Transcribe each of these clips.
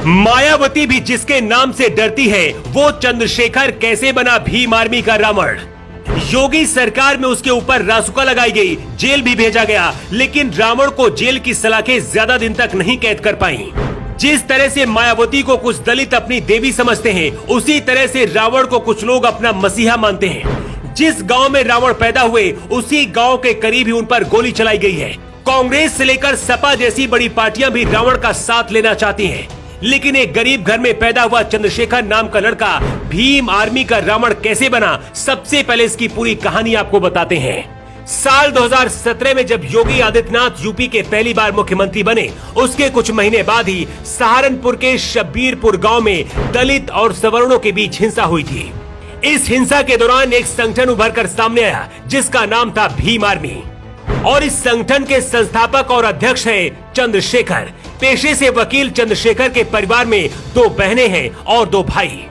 मायावती भी जिसके नाम से डरती है, वो चंद्रशेखर कैसे बना भीम आर्मी का रावण। योगी सरकार में उसके ऊपर रासुका लगाई गई, जेल भी भेजा गया, लेकिन रावण को जेल की सलाखें ज्यादा दिन तक नहीं कैद कर पाई। जिस तरह से मायावती को कुछ दलित अपनी देवी समझते हैं, उसी तरह से रावण को कुछ लोग अपना मसीहा मानते हैं। जिस गांव में रावण पैदा हुए, उसी गांव के करीब ही उन पर गोली चलाई गई है। कांग्रेस से लेकर सपा जैसी बड़ी पार्टियां भी रावण का साथ लेना चाहती हैं, लेकिन एक गरीब घर में पैदा हुआ चंद्रशेखर नाम का लड़का भीम आर्मी का रावण कैसे बना, सबसे पहले इसकी पूरी कहानी आपको बताते हैं। साल 2017 में जब योगी आदित्यनाथ यूपी के पहली बार मुख्यमंत्री बने, उसके कुछ महीने बाद ही सहारनपुर के शब्बीरपुर गांव में दलित और सवर्णों के बीच हिंसा हुई थी। इस हिंसा के दौरान एक संगठन उभर कर सामने आया, जिसका नाम था भीम आर्मी, और इस संगठन के संस्थापक और अध्यक्ष है चंद्रशेखर। पेशे से वकील चंद्रशेखर के परिवार में 2 बहनें हैं और 2 भाई।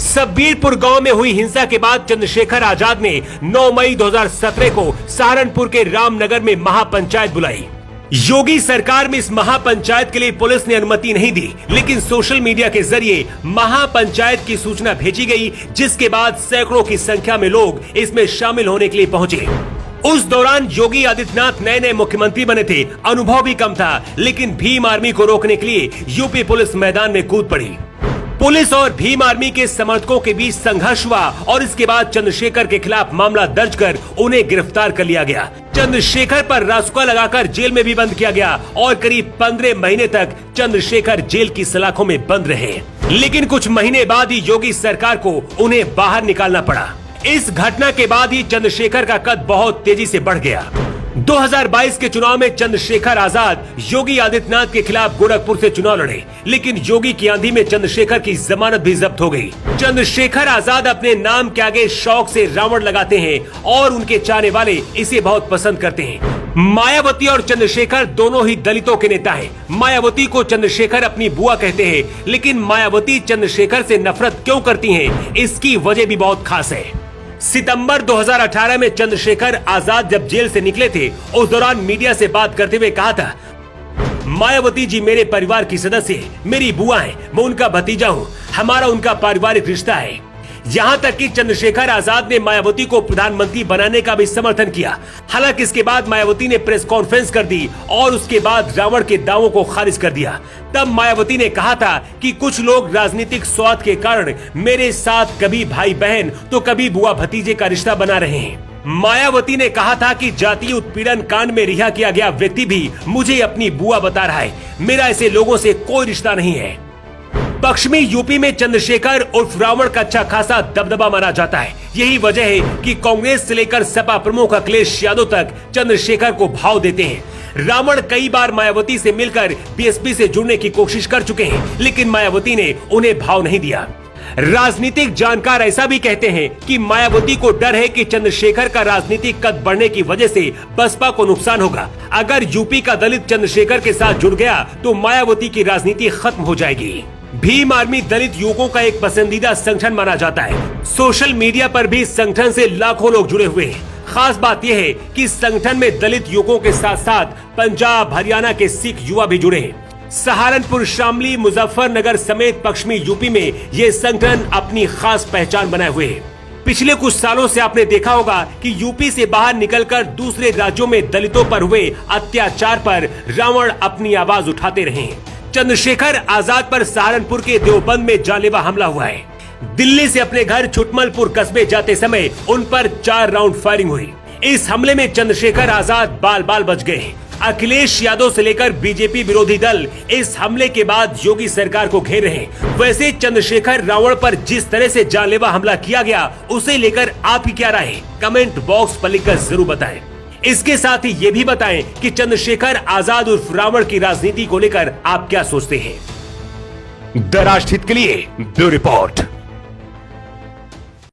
शब्बीरपुर गांव में हुई हिंसा के बाद चंद्रशेखर आजाद ने 9 मई 2017 को सहारनपुर के रामनगर में महापंचायत बुलाई। योगी सरकार में इस महापंचायत के लिए पुलिस ने अनुमति नहीं दी, लेकिन सोशल मीडिया के जरिए महापंचायत की सूचना भेजी गई, जिसके बाद सैकड़ों की संख्या में लोग इसमें शामिल होने के लिए पहुंचे। उस दौरान योगी आदित्यनाथ नए मुख्यमंत्री बने थे, अनुभव भी कम था, लेकिन भीम आर्मी को रोकने के लिए यूपी पुलिस मैदान में कूद पड़ी। पुलिस और भीम आर्मी के समर्थकों के बीच संघर्ष हुआ और इसके बाद चंद्रशेखर के खिलाफ मामला दर्ज कर उन्हें गिरफ्तार कर लिया गया। चंद्रशेखर पर रासुका लगाकर जेल में भी बंद किया गया और करीब 15 महीने तक चंद्रशेखर जेल की सलाखों में बंद रहे। लेकिन कुछ महीने बाद ही योगी सरकार को उन्हें बाहर निकालना पड़ा। इस घटना के बाद ही चंद्रशेखर का कद बहुत तेजी से बढ़ गया। 2022 के चुनाव में चंद्रशेखर आजाद योगी आदित्यनाथ के खिलाफ गोरखपुर से चुनाव लड़े, लेकिन योगी की आंधी में चंद्रशेखर की जमानत भी जब्त हो गई। चंद्रशेखर आजाद अपने नाम के आगे शौक से रावण लगाते हैं और उनके चाहने वाले इसे बहुत पसंद करते हैं। मायावती और चंद्रशेखर दोनों ही दलितों के नेता हैं। मायावती को चंद्रशेखर अपनी बुआ कहते हैं, लेकिन मायावती चंद्रशेखर से नफरत क्यों करती हैं, इसकी वजह भी बहुत खास है। सितंबर 2018 में चंद्रशेखर आजाद जब जेल से निकले थे, उस दौरान मीडिया से बात करते हुए कहा था, मायावती जी मेरे परिवार की सदस्य है, मेरी बुआ है, मैं उनका भतीजा हूँ, हमारा उनका पारिवारिक रिश्ता है। यहाँ तक कि चंद्रशेखर आजाद ने मायावती को प्रधानमंत्री बनाने का भी समर्थन किया। हालांकि इसके बाद मायावती ने प्रेस कॉन्फ्रेंस कर दी और उसके बाद रावण के दावों को खारिज कर दिया। तब मायावती ने कहा था कि कुछ लोग राजनीतिक स्वार्थ के कारण मेरे साथ कभी भाई बहन तो कभी बुआ भतीजे का रिश्ता बना रहे हैं। मायावती ने कहा था कि जातीय उत्पीड़न कांड में रिहा किया गया व्यक्ति भी मुझे अपनी बुआ बता रहा है, मेरा ऐसे लोगों से कोई रिश्ता नहीं है। पश्चिमी यूपी में चंद्रशेखर उर्फ रावण का अच्छा खासा दबदबा माना जाता है। यही वजह है कि कांग्रेस से लेकर सपा प्रमुख अखिलेश यादव तक चंद्रशेखर को भाव देते हैं। रावण कई बार मायावती से मिलकर बीएसपी से जुड़ने की कोशिश कर चुके हैं, लेकिन मायावती ने उन्हें भाव नहीं दिया। राजनीतिक जानकार ऐसा भी कहते हैं कि मायावती को डर है कि चंद्रशेखर का राजनीतिक कद बढ़ने की वजह से बसपा को नुकसान होगा। अगर यूपी का दलित चंद्रशेखर के साथ जुड़ गया तो मायावती की राजनीति खत्म हो जाएगी। भीम आर्मी दलित युवकों का एक पसंदीदा संगठन माना जाता है। सोशल मीडिया पर भी इस संगठन से लाखों लोग जुड़े हुए हैं। खास बात यह है कि इस संगठन में दलित युवकों के साथ साथ पंजाब हरियाणा के सिख युवा भी जुड़े हैं। सहारनपुर, शामली, मुजफ्फरनगर समेत पश्चिमी यूपी में ये संगठन अपनी खास पहचान बनाए हुए है। पिछले कुछ सालों से आपने देखा होगा कि यूपी से बाहर निकलकर दूसरे राज्यों में दलितों पर हुए अत्याचार पर रावण अपनी आवाज उठाते रहे हैं। चंद्रशेखर आजाद पर सहारनपुर के देवबंद में जानलेवा हमला हुआ है। दिल्ली से अपने घर छुटमलपुर कस्बे जाते समय उन पर 4 राउंड फायरिंग हुई। इस हमले में चंद्रशेखर आजाद बाल बाल बच गए। अखिलेश यादव से लेकर बीजेपी विरोधी दल इस हमले के बाद योगी सरकार को घेर रहे हैं। वैसे चंद्रशेखर रावण पर जिस तरह से जानलेवा हमला किया गया, उसे लेकर आपकी क्या राय है, कमेंट बॉक्स पर लिखकर जरूर बताएं। इसके साथ ही ये भी बताएं कि चंद्रशेखर आजाद उर्फ रावण की राजनीति को लेकर आप क्या सोचते हैं। द राष्ट्रहित के लिए ब्यूरो रिपोर्ट।